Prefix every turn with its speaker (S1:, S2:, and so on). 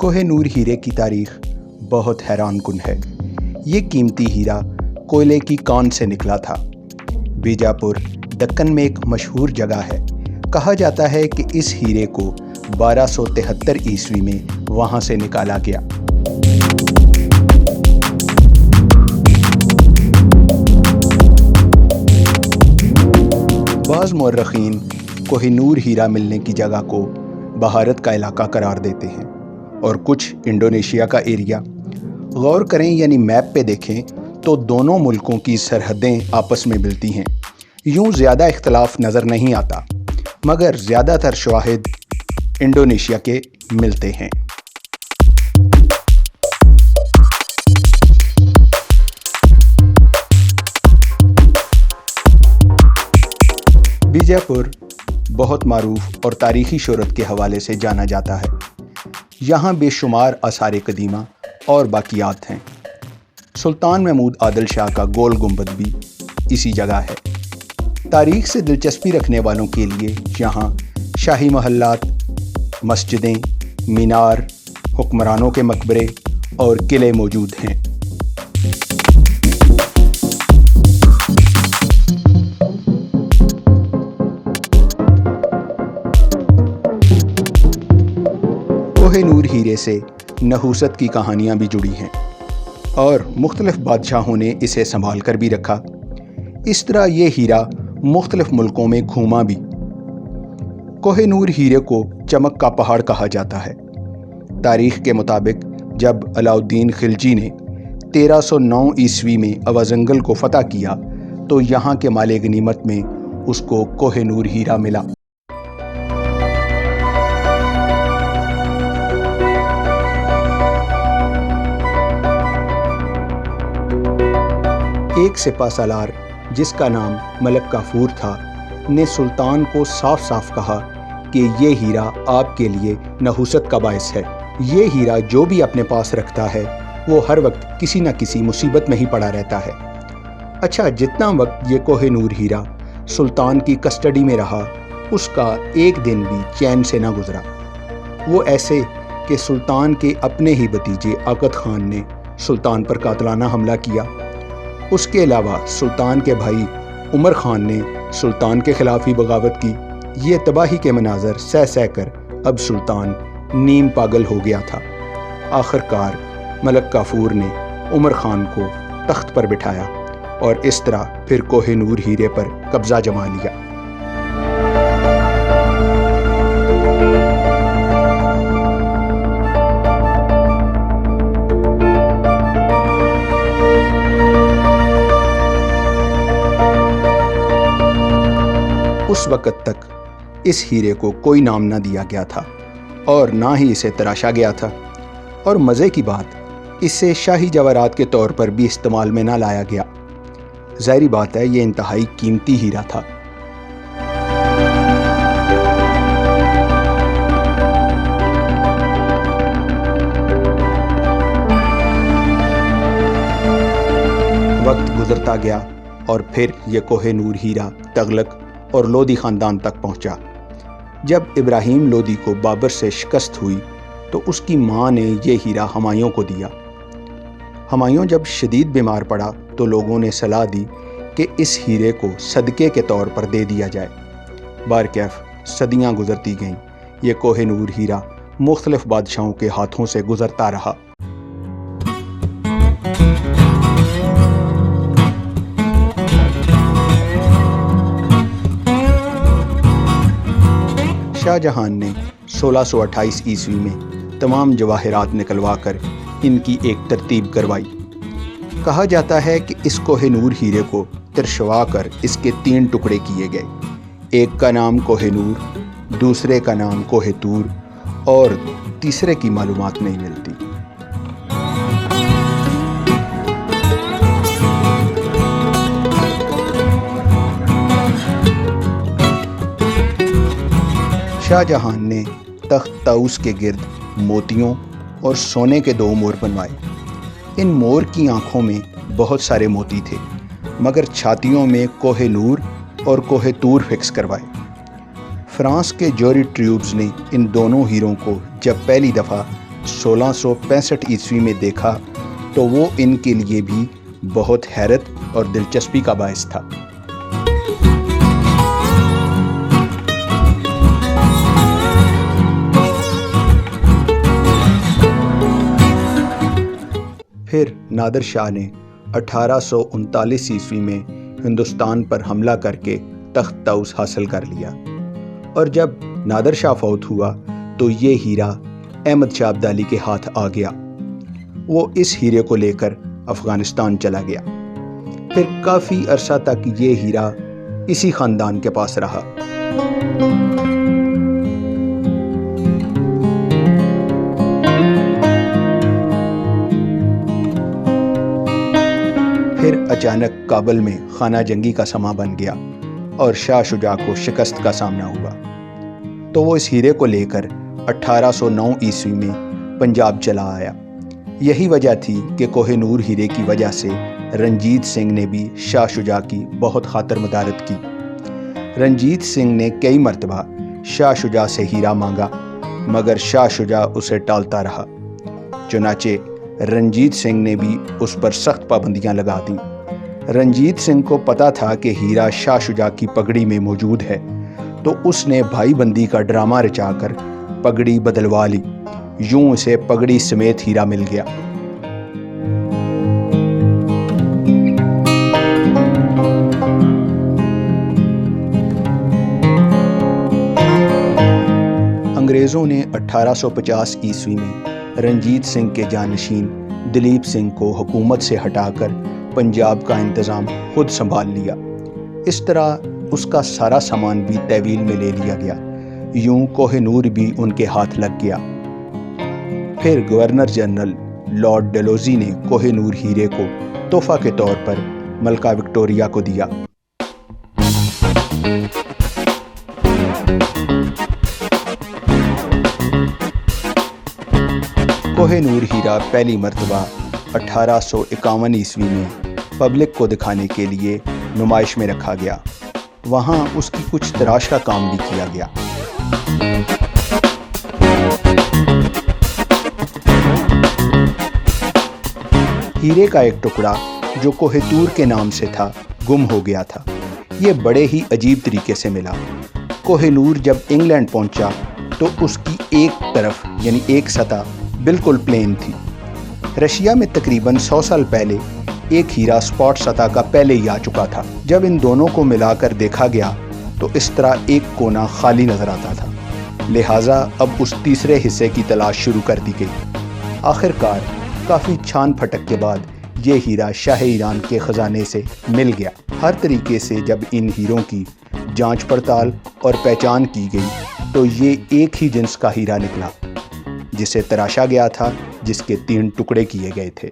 S1: कोहिनूर हीरे की तारीख बहुत हैरानकुन है। ये कीमती हीरा कोयले की कान से निकला था। बीजापुर दक्कन में एक मशहूर जगह है। कहा जाता है कि इस हीरे को 1273 ईस्वी में वहाँ से निकाला गया। बाज़ मौर्रखीन कोहिनूर हीरा मिलने की जगह को बहारत का इलाका करार देते हैं और कुछ इंडोनेशिया का एरिया। गौर करें यानी मैप पे देखें तो दोनों मुल्कों की सरहदें आपस में मिलती हैं। यूं ज़्यादा इख्तलाफ नज़र नहीं आता, मगर ज़्यादातर शवाहिद इंडोनेशिया के मिलते हैं। बीजापुर बहुत मारूफ और तारीख़ी शोहरत के हवाले से जाना जाता है। यहाँ बेशुमार आसार कदीमा और बाक़ियात हैं। सुल्तान महमूद आदिल शाह का गोल गुंबद भी इसी जगह है। तारीख़ से दिलचस्पी रखने वालों के लिए यहाँ शाही महल्लात, मस्जिदें, मीनार, हुक्मरानों के मकबरे और किले मौजूद हैं। कोहिनूर हीरे से नहूसत की कहानियाँ भी जुड़ी हैं और मुख्तलिफ बादशाहों ने इसे संभाल कर भी रखा। इस तरह ये हीरा मुख्तलिफ मुल्कों में घूमा भी। कोहिनूर हीरे को चमक का पहाड़ कहा जाता है। तारीख़ के मुताबिक जब अलाउद्दीन खिलजी ने 1309 ईस्वी में अवाजंगल को फतह किया तो यहाँ के माले गनीमत में उसको कोहिनूर हीरा मिला। एक सिपा सालार जिसका नाम मलक काफूर था ने सुल्तान को साफ साफ कहा कि ये हीरा आपके लिए नहूसत का बायस है। ये हीरा जो भी अपने पास रखता है वो हर वक्त किसी न किसी मुसीबत में ही पड़ा रहता है। अच्छा, जितना वक्त ये कोहिनूर हीरा सुल्तान की कस्टडी में रहा उसका एक दिन भी चैन से ना गुजरा। वो ऐसे कि सुल्तान के अपने ही भतीजे आकत खान ने सुल्तान पर कातलाना हमला किया। उसके अलावा सुल्तान के भाई उमर खान ने सुल्तान के ख़िलाफ़ ही बगावत की। ये तबाही के मनाजर सह सह कर अब सुल्तान नीम पागल हो गया था। आखिरकार मलक काफूर ने उमर खान को तख्त पर बिठाया और इस तरह फिर कोहिनूर हीरे पर कब्ज़ा जमा लिया। उस वक़्त तक इस हीरे को कोई नाम ना दिया गया था और ना ही इसे तराशा गया था, और मज़े की बात इसे शाही जवाहरात के तौर पर भी इस्तेमाल में ना लाया गया। ज़ाहिरी बात है ये इंतहाई कीमती हीरा था। वक्त गुजरता गया और फिर ये कोहिनूर हीरा तगलक और लोदी ख़ानदान तक पहुंचा। जब इब्राहिम लोदी को बाबर से शिकस्त हुई तो उसकी मां ने यह हीरा हुमायूं को दिया। हुमायूं जब शदीद बीमार पड़ा तो लोगों ने सलाह दी कि इस हीरे को सदक़े के तौर पर दे दिया जाए। बारकैफ सदियां गुजरती गईं। ये कोहिनूर हीरा मुख्तलिफ बादशाहों के हाथों से गुजरता रहा। शाहजहां ने 1628 ईस्वी में तमाम जवाहरात निकलवा कर इनकी एक तरतीब करवाई। कहा जाता है कि इस कोहिनूर हीरे को तिरछवा कर इसके 3 टुकड़े किए गए। एक का नाम कोहिनूर, दूसरे का नाम कोहेतूर और तीसरे की मालूमात नहीं मिलती। शाहजहां ने तख्त ताउस के गिर्द मोतियों और सोने के 2 मोर बनवाए। इन मोर की आंखों में बहुत सारे मोती थे, मगर छातियों में कोहिनूर और कोहेतूर फिक्स करवाए। फ्रांस के जॉरी ट्यूब्स ने इन दोनों हीरों को जब पहली दफ़ा 1665 ईस्वी में देखा तो वो इनके लिए भी बहुत हैरत और दिलचस्पी का बायस था। फिर नादिर शाह ने 1839 ईस्वी में हिंदुस्तान पर हमला करके तख्त ताउस हासिल कर लिया, और जब नादिर शाह फौत हुआ तो ये हीरा अहमद शाह अब्दाली के हाथ आ गया। वो इस हीरे को लेकर अफ़गानिस्तान चला गया। फिर काफ़ी अरसा तक ये हीरा इसी ख़ानदान के पास रहा। फिर अचानक काबुल में खाना जंगी का समा बन गया और शाह शुजा को शिकस्त का सामना हुआ, तो वो इस हीरे को लेकर 1809 ईस्वी में पंजाब चला आया। यही वजह थी कि कोहिनूर हीरे की वजह से रंजीत सिंह ने भी शाह शुजा की बहुत खातर मदारत की। रंजीत सिंह ने कई मरतबा शाह शुजा से हीरा मांगा, मगर शाह शुजा उसे टालता रहा। चुनाचे रंजीत सिंह ने भी उस पर सख्त पाबंदियां लगा दी। रंजीत सिंह को पता था कि हीरा शाह शुजा की पगड़ी में मौजूद है, तो उसने भाईबंदी का ड्रामा रचाकर पगड़ी बदलवा ली। यूं उसे पगड़ी समेत हीरा मिल गया। अंग्रेज़ों ने 1850 ईस्वी में रंजीत सिंह के जानशीन दिलीप सिंह को हुकूमत से हटाकर पंजाब का इंतज़ाम खुद संभाल लिया। इस तरह उसका सारा सामान भी तहवील में ले लिया गया। यूं कोहिनूर भी उनके हाथ लग गया। फिर गवर्नर जनरल लॉर्ड डलहौजी ने कोहिनूर हीरे को तोहफा के तौर पर मलका विक्टोरिया को दिया। कोहिनूर हीरा पहली मर्तबा 1851 ईस्वी में पब्लिक को दिखाने के लिए नुमाइश में रखा गया। वहाँ उसकी कुछ तराश का काम भी किया गया। हीरे का एक टुकड़ा जो कोहिनूर के नाम से था गुम हो गया था। ये बड़े ही अजीब तरीके से मिला। कोहिनूर जब इंग्लैंड पहुंचा तो उसकी एक तरफ यानी एक सतह बिल्कुल प्लेन थी। रशिया में तकरीबन 100 साल पहले एक हीरा स्पॉट सतह का पहले ही आ चुका था। जब इन दोनों को मिलाकर देखा गया तो इस तरह एक कोना खाली नजर आता था। लिहाजा अब उस तीसरे हिस्से की तलाश शुरू कर दी गई। आखिरकार काफ़ी छान फटक के बाद ये हीरा शाह ईरान के ख़जाने से मिल गया। हर तरीके से जब इन हीरों की जांच पड़ताल और पहचान की गई तो ये एक ही जिन्स का हीरा निकला, जिसे तराशा गया था, जिसके 3 टुकड़े किए गए थे।